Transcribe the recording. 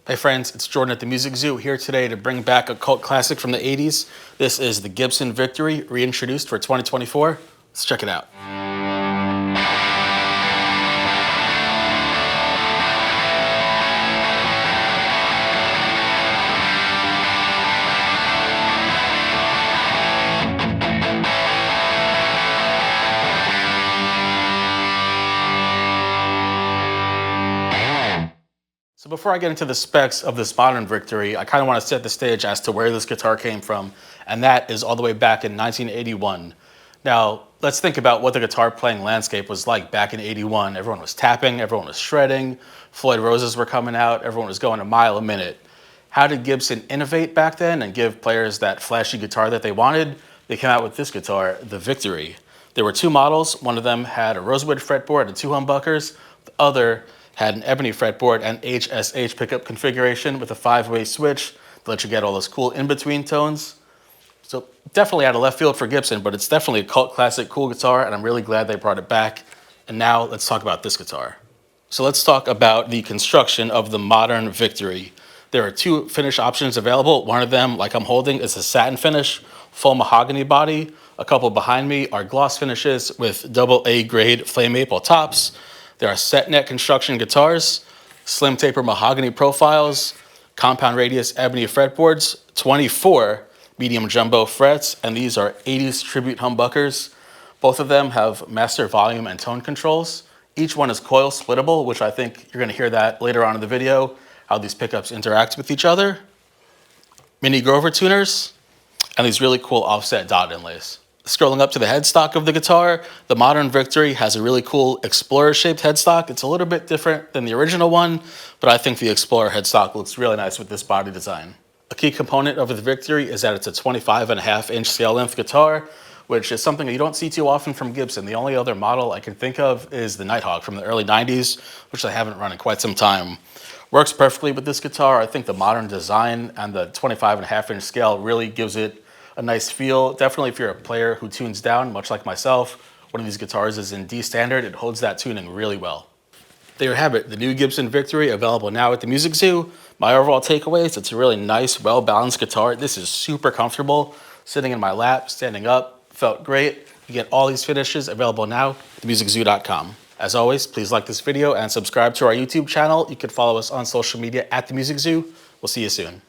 Hey friends, it's Jordan at the Music Zoo here today to bring back a cult classic from the 80s. This is the Gibson Victory, reintroduced for 2024. Let's check it out. So before I get into the specs of this modern Victory, I kind of want to set the stage as to where this guitar came from, and that is all the way back in 1981. Now, let's think about what the guitar playing landscape was like back in 81. Everyone was tapping, everyone was shredding, Floyd Roses were coming out, everyone was going a mile a minute. How did Gibson innovate back then and give players that flashy guitar that they wanted? They came out with this guitar, the Victory. There were two models. One of them had a rosewood fretboard and two humbuckers. The other had an ebony fretboard and HSH pickup configuration with a 5-way switch to let you get all those cool in-between tones. So definitely out of left field for Gibson, but it's definitely a cult classic, cool guitar, and I'm really glad they brought it back. And now let's talk about this guitar. So let's talk about the construction of the modern Victory. There are two finish options available. One of them, like I'm holding, is a satin finish, full mahogany body. A couple behind me are gloss finishes with AA grade flame maple tops. There are set neck construction guitars, slim taper mahogany profiles, compound radius ebony fretboards, 24 medium jumbo frets, and these are 80s tribute humbuckers. Both of them have master volume and tone controls. Each one is coil splittable, which I think you're going to hear that later on in the video, how these pickups interact with each other. Mini Grover tuners, and these really cool offset dot inlays. Scrolling up to the headstock of the guitar, the modern Victory has a really cool Explorer-shaped headstock. It's a little bit different than the original one, but I think the Explorer headstock looks really nice with this body design. A key component of the Victory is that it's a 25.5-inch scale length guitar, which is something that you don't see too often from Gibson. The only other model I can think of is the Nighthawk from the early 90s, which I haven't run in quite some time. Works perfectly with this guitar. I think the modern design and the 25.5-inch scale really gives it a nice feel. Definitely if you're a player who tunes down, much like myself, one of these guitars is in D standard, it holds that tuning really well. There you have it, the new Gibson Victory, available now at the Music Zoo. My overall takeaways, it's a really nice, well-balanced guitar. This is super comfortable, sitting in my lap, standing up, felt great. You get all these finishes available now at themusiczoo.com. As always, please like this video and subscribe to our YouTube channel. You can follow us on social media at the Music Zoo. We'll see you soon.